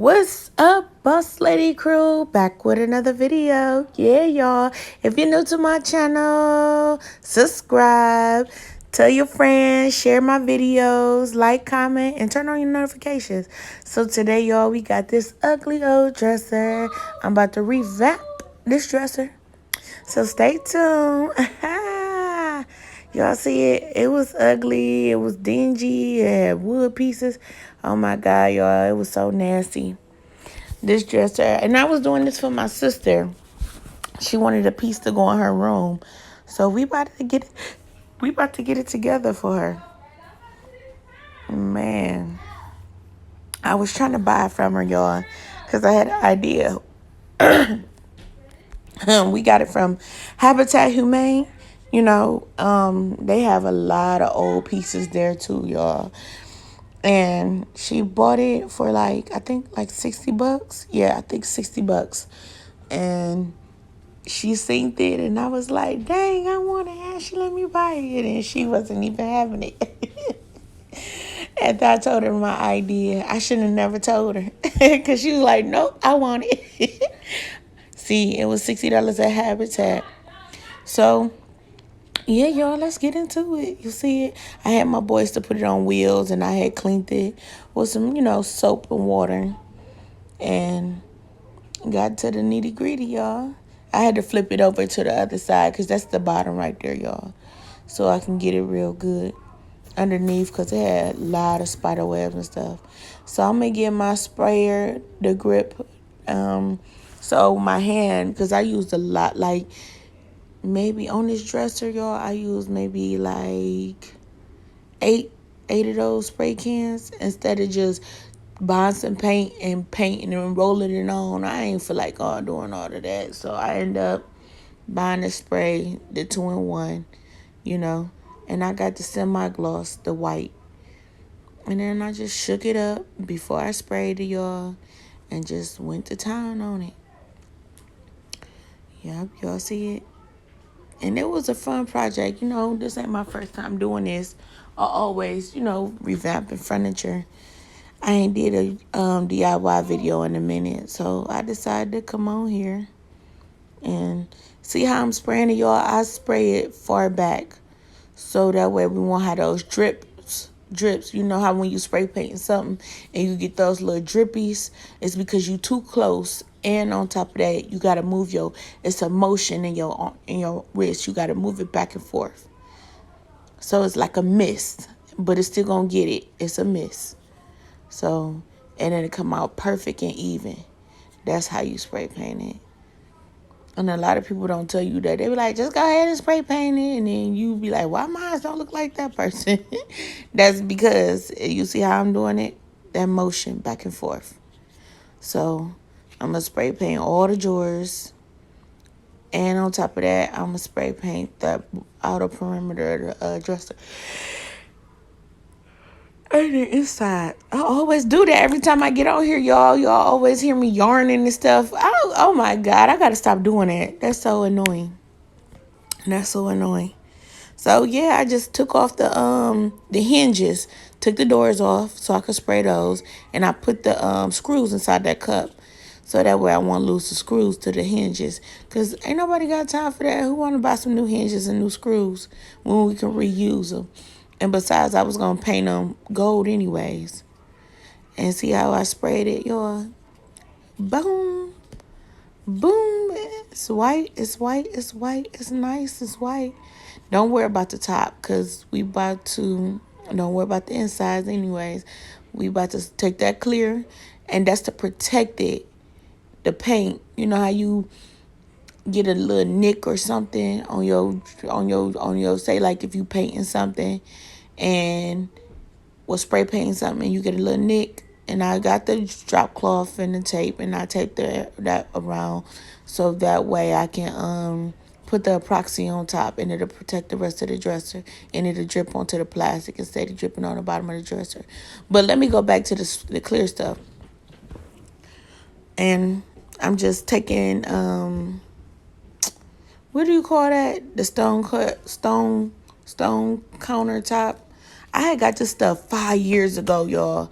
What's up, boss lady crew? Back with another video. Yeah, y'all. If you're new to my channel, subscribe, tell your friends, share my videos, like, comment, and turn on your notifications. So today, y'all, we got this ugly old dresser. I'm about to revamp this dresser. So stay tuned. Y'all see it? It was ugly. It was dingy. It had wood pieces. Oh my God, y'all. It was so nasty. This dresser. And I was doing this for my sister. She wanted a piece to go in her room. So we about to get it together for her. Man. I was trying to buy it from her, y'all. Because I had an idea. We got it from Habitat Humane. You know, they have a lot of old pieces there too, y'all. And she bought it for I think $60. Yeah, I think $60. And she seen it and I was like, dang, I want it. She let me buy it. And she wasn't even having it. And I told her my idea. I shouldn't have never told her. Because she was like, nope, I want it. See, it was $60 at Habitat. So, yeah, y'all, let's get into it. You see it? I had my boys to put it on wheels, and I had cleaned it with some, soap and water. And got to the nitty-gritty, y'all. I had to flip it over to the other side because that's the bottom right there, y'all. So I can get it real good underneath because it had a lot of spider webs and stuff. So I'm going to give my sprayer the grip. So my hand, because I used a lot, maybe on this dresser, y'all, I used maybe eight of those spray cans instead of just buying some paint and painting and rolling it on. I ain't feel like doing all of that. So I end up buying the spray, the 2-in-1, and I got the semi-gloss, the white. And then I just shook it up before I sprayed it, y'all, and just went to town on it. Yep, y'all see it? And it was a fun project. This ain't my first time doing this. I always, revamping furniture. I ain't did a DIY video in a minute. So I decided to come on here and see how I'm spraying it, y'all. I spray it far back. So that way we won't have those drips. You know how when you spray painting something and you get those little drippies, it's because you too close. And on top of that, you gotta move it's a motion in your wrist. You gotta move it back and forth. So it's like a mist, but it's still gonna get it. It's a mist. So, and then it come out perfect and even. That's how you spray paint it. And a lot of people don't tell you that. They be like, just go ahead and spray paint it. And then you be like, why my eyes don't look like that person? That's because you see how I'm doing it? That motion back and forth. So I'm going to spray paint all the drawers. And on top of that, I'm going to spray paint the outer perimeter of the dresser. And the inside. I always do that every time I get on here, y'all. Y'all always hear me yarning and stuff. Oh my God, I gotta stop doing that. That's so annoying. So yeah, I just took off the hinges, took the doors off so I could spray those, and I put the screws inside that cup. So that way I won't lose the screws to the hinges. Because ain't nobody got time for that. Who want to buy some new hinges and new screws when we can reuse them? And besides, I was going to paint them gold anyways. And see how I sprayed it, y'all? Boom. Boom. It's white. It's white. It's white. It's nice. It's white. Don't worry about the top because don't worry about the insides anyways. We about to take that clear. And that's to protect it. The paint. You know how you get a little nick or something on your say, like if you painting something and spray painting something and you get a little nick, and I got the drop cloth and the tape and I taped that around so that way I can put the epoxy on top and it'll protect the rest of the dresser and it'll drip onto the plastic instead of dripping on the bottom of the dresser. But let me go back to the clear stuff. And I'm just taking what do you call that? The stone countertop. I had got this stuff 5 years ago, y'all.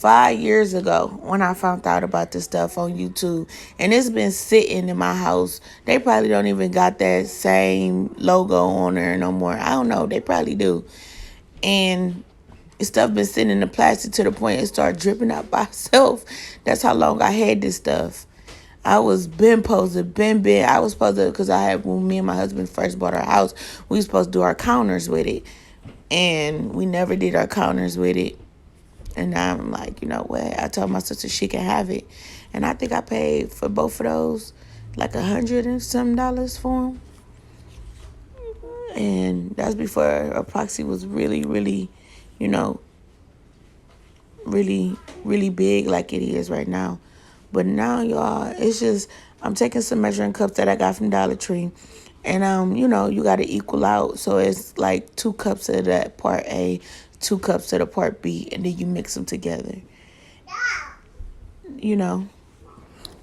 5 years ago when I found out about this stuff on YouTube. And it's been sitting in my house. They probably don't even got that same logo on there no more. I don't know. They probably do. And stuff been sitting in the plastic to the point it started dripping out by itself. That's how long I had this stuff. I was been I was supposed to, because I had, when me and my husband first bought our house, we was supposed to do our counters with it. And we never did our counters with it. And now I'm like, you know what? I told my sister she can have it. And I think I paid for both of those like $100 and some for them. And that's before Epoxy was really, really, you know, really, really big like it is right now. But now, y'all, it's just, I'm taking some measuring cups that I got from Dollar Tree. And, you know, you got to equal out. So it's like 2 cups of that part A, 2 cups of the part B, and then you mix them together. You know,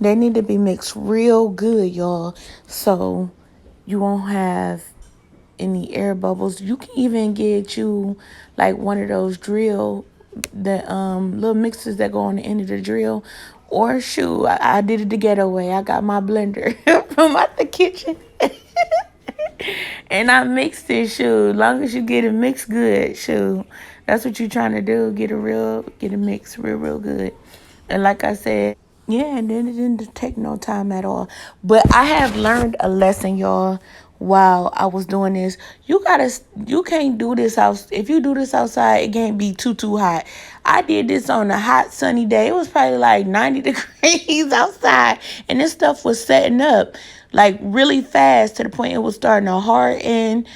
they need to be mixed real good, y'all. So you won't have any air bubbles. You can even get you like one of those little mixers that go on the end of the drill. Or shoot, I did it the ghetto way. I got my blender from out the kitchen. And I mixed it, shoot. As long as you get it mixed good, shoot. That's what you're trying to do. Get it mixed real good. And like I said, yeah, and then it didn't take no time at all. But I have learned a lesson, y'all, while I was doing this. You can't do this out. If you do this outside, it can't be too hot. I did this on a hot, sunny day. It was probably like 90 degrees outside. And this stuff was setting up like really fast to the point it was starting to harden.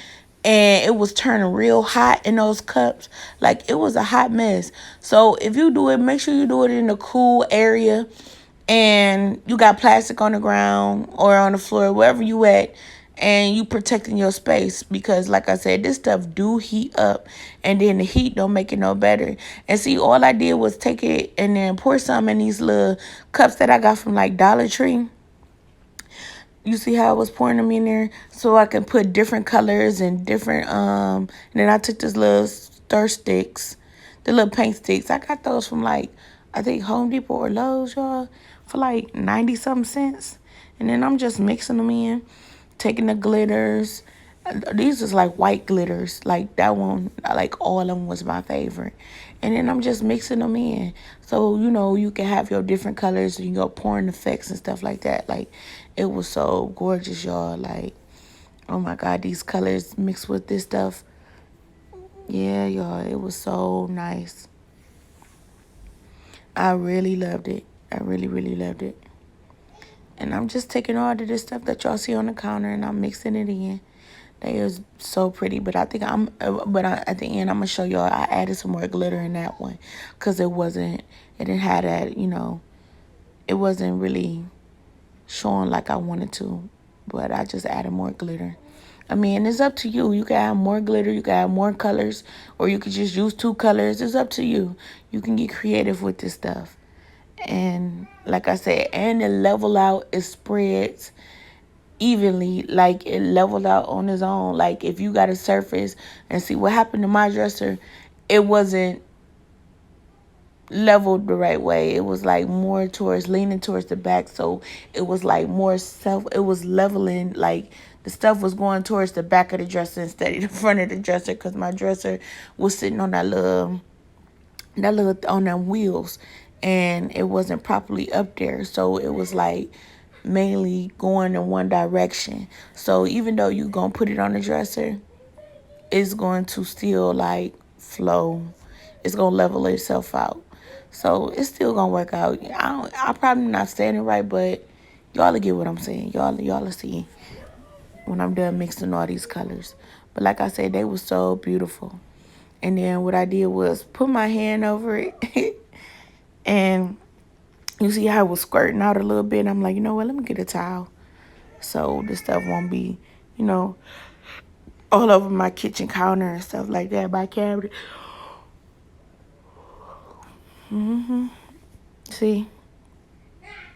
And it was turning real hot in those cups. Like, it was a hot mess. So if you do it, make sure you do it in a cool area. And you got plastic on the ground or on the floor, wherever you at. And you protecting your space. Because, like I said, this stuff do heat up. And then the heat don't make it no better. And see, all I did was take it and then pour some in these little cups that I got from, like, Dollar Tree. You see how I was pouring them in there so I can put different colors and different, and then I took this little stir sticks, the little paint sticks. I got those from like, I think Home Depot or Lowe's, y'all, for like 90-something cents. And then I'm just mixing them in, taking the glitters. These is like white glitters. Like that one, like all of them was my favorite. And then I'm just mixing them in. So, you know, you can have your different colors. You can go pouring effects and stuff like that. Like, it was so gorgeous, y'all. Like, oh my God, these colors mixed with this stuff. Yeah, y'all, it was so nice. I really loved it. I really loved it. And I'm just taking all of this stuff that y'all see on the counter and I'm mixing it in. They is so pretty, but I think at the end I'm gonna show y'all. I added some more glitter in that one, cause it didn't have that, you know, it wasn't really showing like I wanted to, but I just added more glitter. I mean, it's up to you. You can add more glitter, you can add more colors, or you could just use 2 colors. It's up to you. You can get creative with this stuff. And like I said, and it level out, it spreads evenly, like it leveled out on its own. Like if you got a surface, and see what happened to my dresser, it wasn't leveled the right way. It was like more leaning towards the back, so it was like it was leveling, like the stuff was going towards the back of the dresser instead of the front of the dresser, because my dresser was sitting on that little on them wheels, and it wasn't properly up there, so it was like mainly going in one direction. So even though you gonna put it on the dresser, it's going to still like flow. It's gonna level itself out. So it's still gonna work out. I'm probably not saying it right, but y'all will get what I'm saying. Y'all will see when I'm done mixing all these colors. But like I said, they were so beautiful. And then what I did was put my hand over it and you see how it was squirting out a little bit. I'm like, you know what? Let me get a towel so this stuff won't be, you know, all over my kitchen counter and stuff like that, my cabinet. See?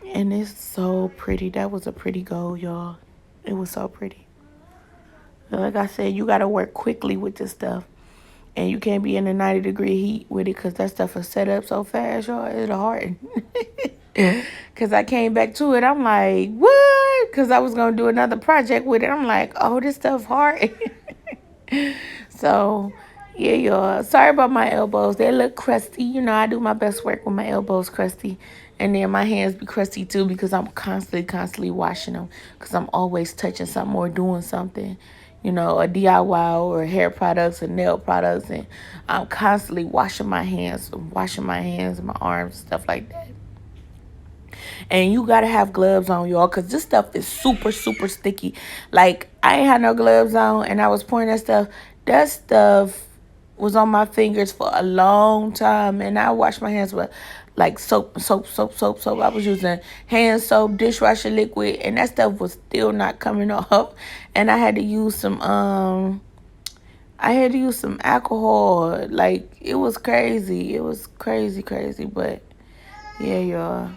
And it's so pretty. That was a pretty gold, y'all. It was so pretty. Like I said, you got to work quickly with this stuff. And you can't be in a 90-degree heat with it because that stuff is set up so fast, y'all. It'll harden. Because I came back to it. I'm like, what? Because I was going to do another project with it. I'm like, oh, this stuff hard. So, yeah, y'all. Sorry about my elbows. They look crusty. You know, I do my best work with my elbows crusty. And then my hands be crusty too because I'm constantly washing them. Because I'm always touching something or doing something. You know, a DIY or hair products or nail products. And I'm constantly washing my hands and my arms, stuff like that. And you gotta have gloves on, y'all, because this stuff is super, super sticky. Like, I ain't had no gloves on, and I was pouring that stuff. That stuff was on my fingers for a long time, and I washed my hands with, like, soap. I was using hand soap, dishwasher liquid, and that stuff was still not coming off. And I had to use some, alcohol. Like, it was crazy. It was crazy, but, yeah, y'all.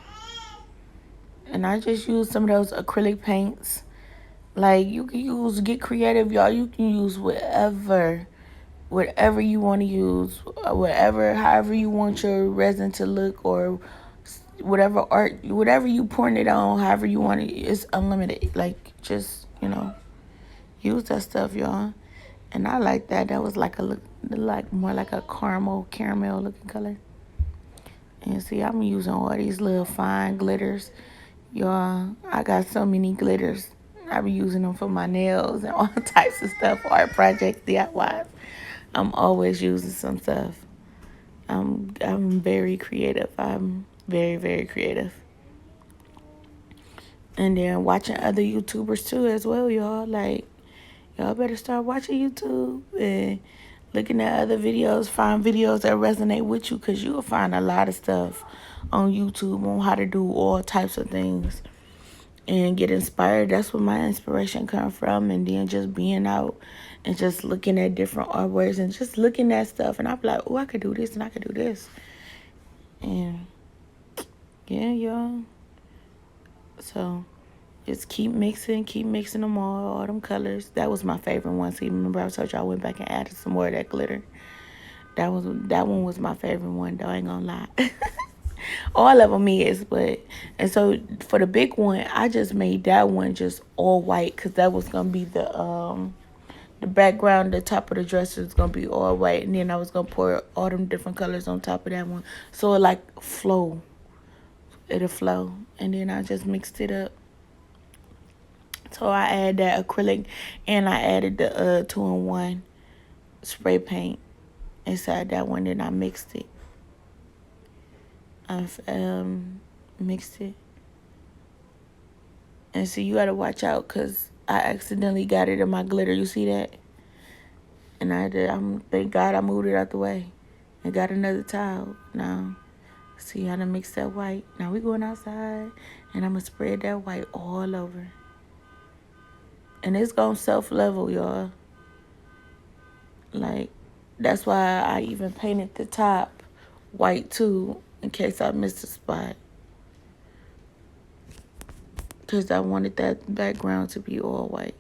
And I just use some of those acrylic paints. Like, you can get creative, y'all. You can use whatever you want to use, however you want your resin to look, or whatever you pouring it on, however you want it. It's unlimited. Like, just, use that stuff, y'all. And I like that. That was like more like a caramel looking color. And see, I'm using all these little fine glitters. Y'all, I got so many glitters. I be using them for my nails and all types of stuff, art projects, DIYs. I'm always using some stuff. I'm very creative. I'm very, very creative. And then watching other YouTubers too as well, y'all. Like, y'all better start watching YouTube and looking at other videos. Find videos that resonate with you, because you will find a lot of stuff on YouTube on how to do all types of things and get inspired. That's where my inspiration comes from. And then just being out and just looking at different artworks and just looking at stuff. And I'm like, oh, I could do this and I could do this. And yeah, y'all. So just keep mixing them all them colors. That was my favorite one. See, remember I told you I went back and added some more of that glitter. That one was my favorite one, though. I ain't gonna lie. All of them is, and so for the big one, I just made that one just all white, because that was gonna be the background. The top of the dresser is gonna be all white, and then I was gonna pour all them different colors on top of that one, so it'll flow, and then I just mixed it up. So I added that acrylic, and I added the 2-in-1 spray paint inside that one, and I mixed it. I've mixed it. And so you gotta watch out, because I accidentally got it in my glitter. You see that? And thank God I moved it out the way and got another towel. Now, see how to mix that white. Now we going outside, and I'm gonna spread that white all over. And it's gonna self-level, y'all. Like, that's why I even painted the top white too, in case I missed a spot. Because I wanted that background to be all white.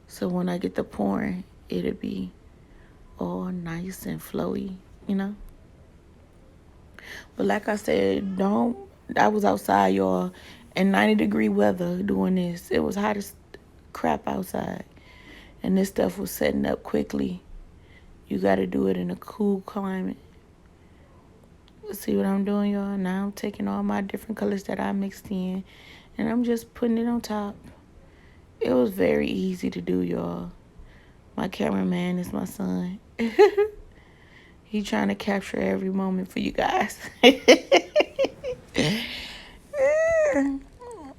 So when I get the pouring, it'll be all nice and flowy, But like I said, I was outside, y'all, in 90-degree weather doing this. It was hot as crap outside. And this stuff was setting up quickly. You got to do it in a cool climate. See what I'm doing, y'all? Now I'm taking all my different colors that I mixed in, and I'm just putting it on top. It was very easy to do, y'all. My cameraman is my son. He trying to capture every moment for you guys.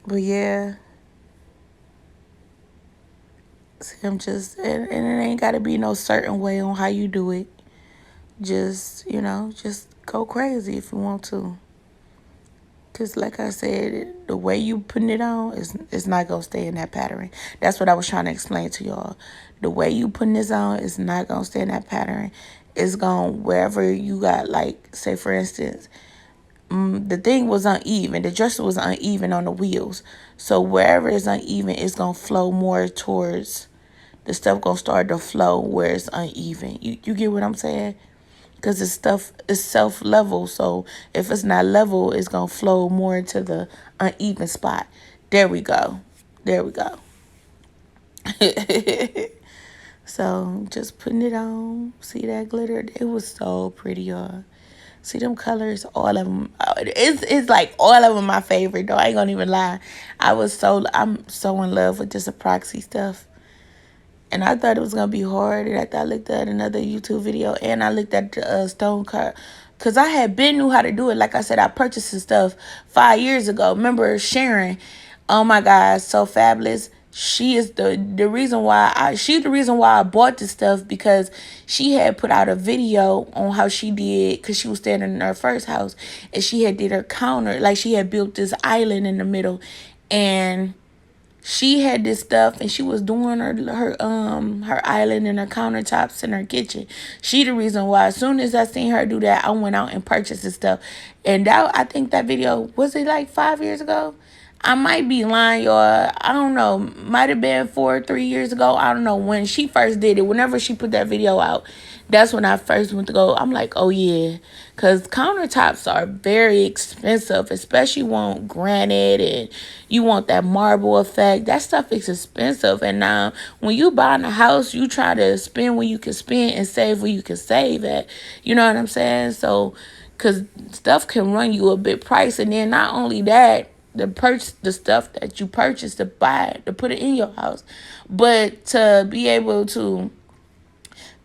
But yeah. See, and it ain't got to be no certain way on how you do it. Just, just go crazy if you want to. Because like I said, the way you putting it on is not going to stay in that pattern. That's what I was trying to explain to y'all. The way you putting this on is not going to stay in that pattern. It's going wherever you got, like, say, for instance, the thing was uneven. The dresser was uneven on the wheels. So wherever it's uneven, it's going to flow more towards the stuff gonna start to flow where it's uneven. You get what I'm saying? Because this stuff is self-level. So if it's not level, it's gonna flow more into the uneven spot. There we go. There we go. So just putting it on. See that glitter? It was so pretty, y'all. See them colors? All of them. It's like all of them my favorite, though. I ain't gonna even lie. I'm so in love with this epoxy stuff. And I thought it was going to be hard. And after I looked at another YouTube video and I looked at the stone cut. Because I had been knew how to do it. Like I said, I purchased this stuff 5 years ago. Remember Sharon? Oh my God, so fabulous. She is the reason why she's the reason why I bought this stuff, because she had put out a video on how she did, because she was staying in her first house and she had did her counter, like she had built this island in the middle, and she had this stuff and she was doing her island and her countertops in her kitchen. She the reason why as soon as I seen her do that, I went out and purchased this stuff. And that, I think that video, was it like 5 years ago? I might be lying, y'all. I don't know. Might have been 3 years ago. I don't know when she first did it. Whenever she put that video out, that's when I first went to go. I'm like, oh yeah. Because countertops are very expensive, especially you want granite and you want that marble effect. That stuff is expensive. And now when you buy a house, you try to spend where you can spend and save where you can save at. You know what I'm saying? So, because stuff can run you a bit price. And then not only that, the stuff that you purchase to buy, to put it in your house, but to be able to,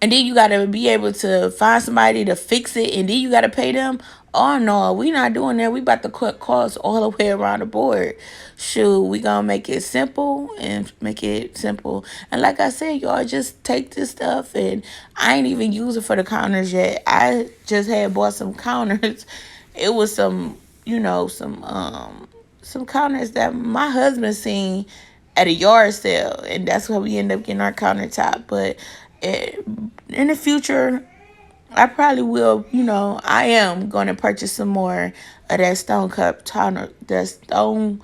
and then you got to be able to find somebody to fix it, and then you got to pay them. Oh no, we not doing that. We about to cut costs all the way around the board. Shoot, we gonna make it simple and make it simple. And like I said, y'all, just take this stuff, and I ain't even use it for the counters yet. I just had bought some counters. It was some, some counters that my husband seen at a yard sale, and that's how we end up getting our countertop. But in the future, I probably will, I am going to purchase some more of that stone cup toner, the stone,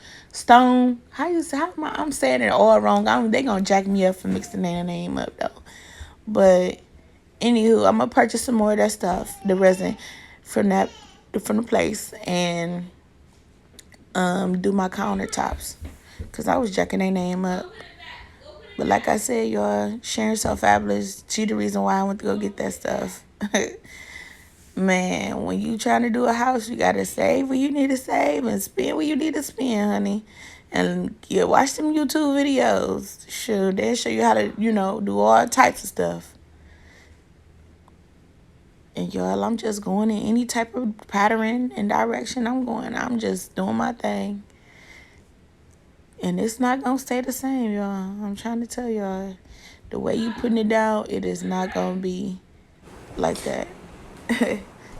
I'm saying it all wrong. They going to jack me up for mixing their name up, though. But, anywho, I'm going to purchase some more of that stuff, the resin, from the place, and do my countertops, because I was jacking their name up. But like I said, y'all, Sharon So Fabulous, she the reason why I went to go get that stuff. Man, when you trying to do a house, you got to save where you need to save and spend where you need to spend, honey. And watch them YouTube videos. Sure, they'll show you how to, do all types of stuff. And y'all, I'm just going in any type of pattern and direction I'm going. I'm just doing my thing. And it's not going to stay the same, y'all. I'm trying to tell y'all. The way you putting it down, it is not going to be like that.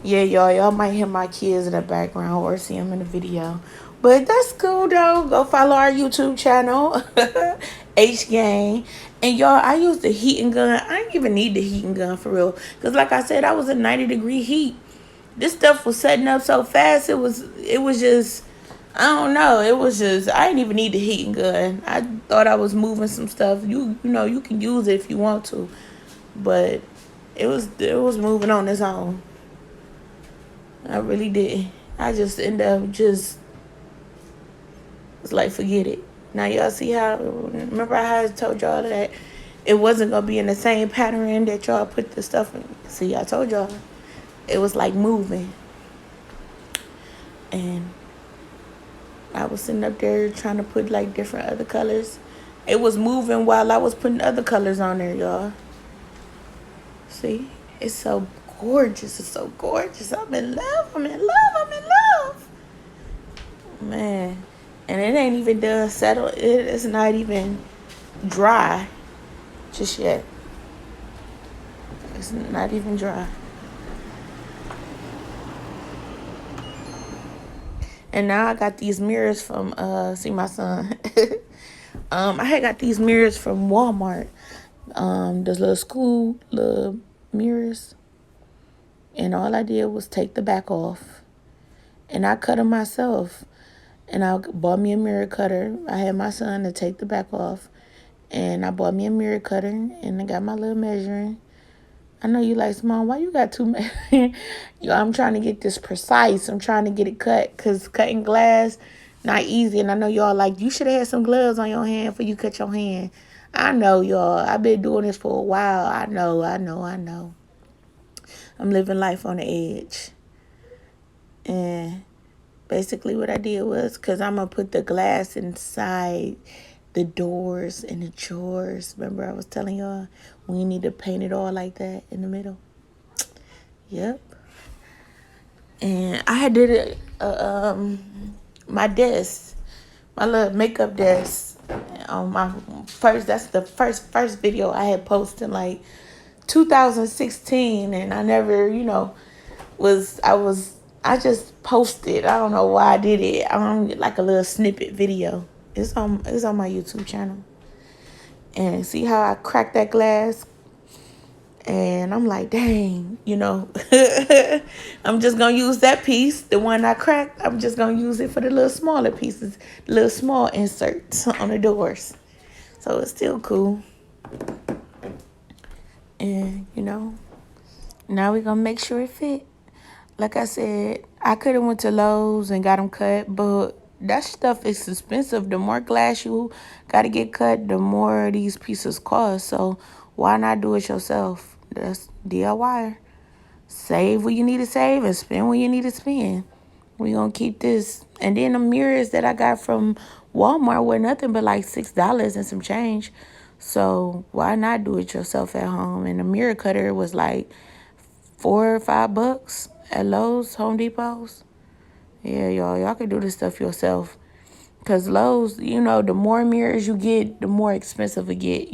Yeah, y'all might hear my kids in the background or see them in the video. But that's cool, though. Go follow our YouTube channel, H Gang. And, y'all, I use the heating gun. I didn't even need the heating gun for real. Because, like I said, I was in 90-degree heat. This stuff was setting up so fast. It was just... I don't know. It was just, I didn't even need the heating gun. I thought I was moving some stuff. You can use it if you want to. But it was moving on its own. I really did. I just ended up it's like, forget it. Now y'all see how, remember how I told y'all that it wasn't going to be in the same pattern that y'all put the stuff in. See, I told y'all. It was like moving. And I was sitting up there trying to put like different other colors. It was moving while I was putting other colors on there, y'all. See? It's so gorgeous. It's so gorgeous. I'm in love. I'm in love. I'm in love. Man. And it ain't even done settled. It's not even dry just yet. It's not even dry. And now I got these mirrors from, see my son. I had got these mirrors from Walmart. Those little mirrors. And all I did was take the back off. And I cut them myself. And I bought me a mirror cutter. I had my son to take the back off. And I bought me a mirror cutter, and I got my little measuring. I know you like, Simone, why you got too many? I'm trying to get this precise. I'm trying to get it cut, because cutting glass, not easy. And I know y'all like, you should have had some gloves on your hand before you cut your hand. I know, y'all. I've been doing this for a while. I know. I'm living life on the edge. And basically what I did was, because I'm going to put the glass inside the doors and the drawers. Remember I was telling y'all we need to paint it all like that in the middle. Yep. And I had did it, my desk, my little makeup desk on my first, that's the first video I had posted like 2016. And I never, I just posted. I don't know why I did it. Like a little snippet video. It's on my YouTube channel. And see how I cracked that glass? And I'm like, dang, I'm just going to use that piece, the one I cracked. I'm just going to use it for the little smaller pieces, the little small inserts on the doors. So it's still cool. And, now we're going to make sure it fit. Like I said, I could have went to Lowe's and got them cut, but that stuff is expensive. The more glass you got to get cut, the more these pieces cost. So why not do it yourself? That's DIY. Save what you need to save and spend what you need to spend. We're going to keep this. And then the mirrors that I got from Walmart were nothing but like $6 and some change. So why not do it yourself at home? And the mirror cutter was like $4 or $5 at Lowe's, Home Depots. Yeah, y'all can do this stuff yourself. Because Lowe's, the more mirrors you get, the more expensive it get,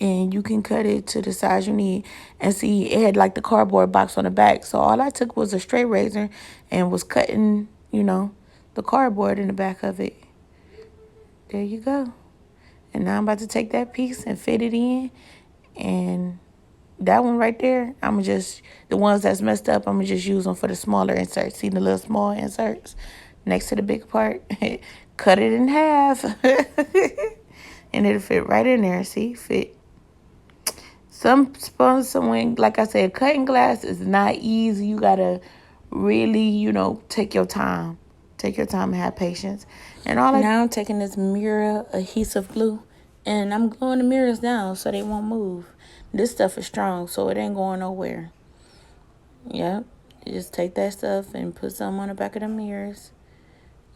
And you can cut it to the size you need. And see, it had like the cardboard box on the back. So all I took was a straight razor and was cutting, the cardboard in the back of it. There you go. And now I'm about to take that piece and fit it in. And that one right there, the ones that's messed up, I'm going to just use them for the smaller inserts. See the little small inserts next to the big part? Cut it in half. And it'll fit right in there. See? Fit. Like I said, cutting glass is not easy. You got to really, take your time. Take your time and have patience. Now I'm taking this mirror adhesive glue, and I'm gluing the mirrors down so they won't move. This stuff is strong, so it ain't going nowhere. Yep. You just take that stuff and put some on the back of the mirrors.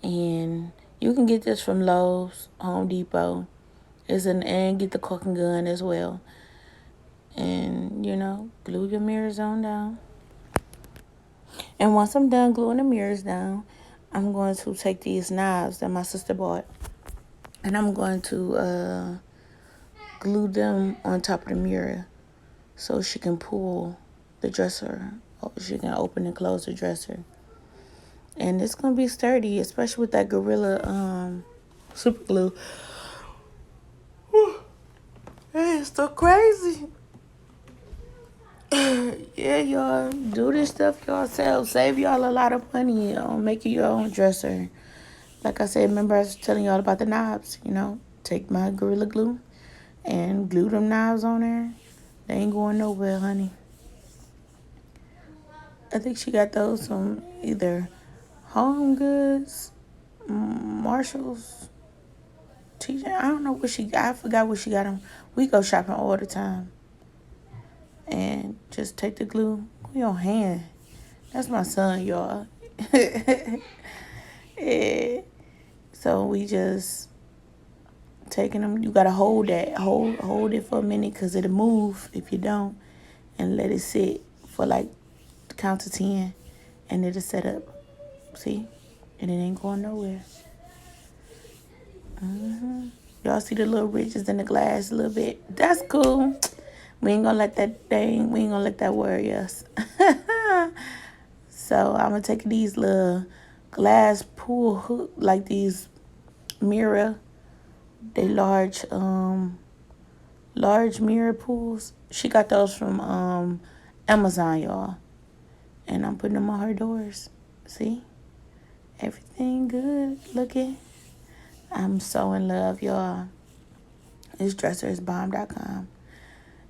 And you can get this from Lowe's, Home Depot. And get the caulking gun as well. And, glue your mirrors on down. And once I'm done gluing the mirrors down, I'm going to take these knives that my sister bought. And I'm going to glue them on top of the mirror so she can pull the dresser. She can open and close the dresser. And it's going to be sturdy, especially with that Gorilla super glue. Hey, it's so crazy. Yeah, y'all, do this stuff yourself. Save y'all a lot of money on making your own dresser. Like I said, remember I was telling y'all about the knobs, Take my Gorilla Glue and glue them knobs on there. They ain't going nowhere, honey. I think she got those from either Home Goods, Marshalls, TJ. I don't know what she got. I forgot what she got them. We go shopping all the time. And just take the glue on your hand. That's my son, y'all. Yeah. So we just taking them. You gotta hold that. Hold it for a minute, because it'll move if you don't. And let it sit for like count to 10, and it'll set up. See? And it ain't going nowhere. Y'all see the little ridges in the glass a little bit? That's cool. We ain't gonna let that worry us. So I'm gonna take these little glass pool hook, like these mirror, they large mirror pools. She got those from Amazon, y'all. And I'm putting them on her doors. See? Everything good looking. I'm so in love, y'all. This dresser is bomb.com.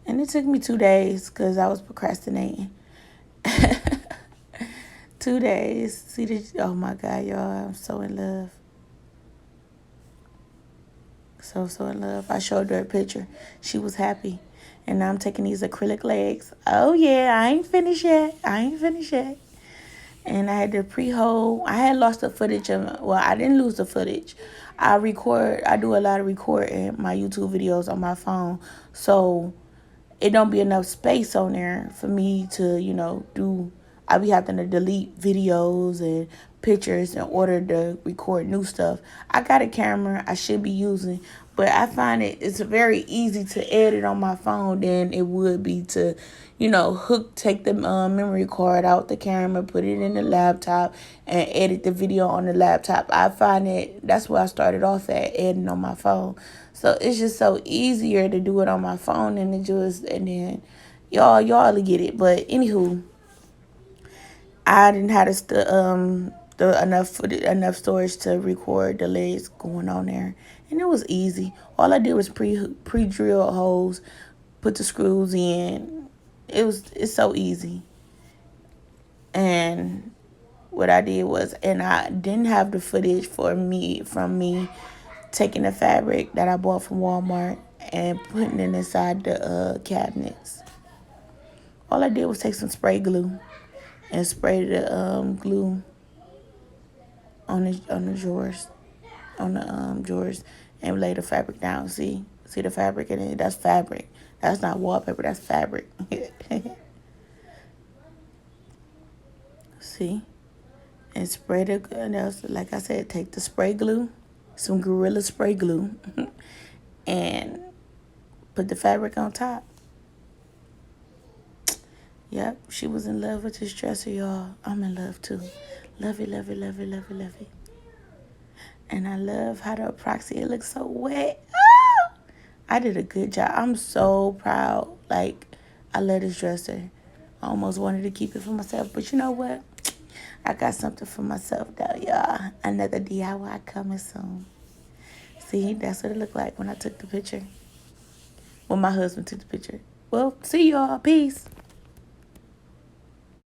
And it took me 2 days because I was procrastinating. 2 days. See this? Oh my God, y'all. I'm so in love. So in love. I showed her a picture. She was happy. And now I'm taking these acrylic legs. Oh yeah, I ain't finished yet. And I had to pre-hold. I had lost the footage of, well, I didn't lose the footage. I do a lot of recording my YouTube videos on my phone. So it don't be enough space on there for me to, do. I be having to delete videos and pictures in order to record new stuff. I got a camera I should be using, but I find it's very easy to edit on my phone than it would be to, take the memory card out the camera, put it in the laptop, and edit the video on the laptop. I find that's where I started off at, editing on my phone. So it's just so easier to do it on my phone and then y'all get it. But anywho, I didn't have enough storage to record the legs going on there, and it was easy. All I did was pre drill holes, put the screws in. It's so easy. And what I did was, and I didn't have the footage from me taking the fabric that I bought from Walmart and putting it inside the cabinets. All I did was take some spray glue and spray the glue on the drawers, and lay the fabric down. See the fabric in it? That's fabric. That's not wallpaper. That's fabric. See, and spray the. And else, like I said, take the spray glue, some Gorilla spray glue, and put the fabric on top. Yep, she was in love with this dresser, y'all. I'm in love too. Love it, love it, love it, love it, love it. And I love how the epoxy, it looks so wet. Ah! I did a good job. I'm so proud. Like, I love this dresser. I almost wanted to keep it for myself. But you know what? I got something for myself, though, y'all. Another DIY coming soon. See, that's what it looked like when I took the picture. When my husband took the picture. Well, see y'all. Peace.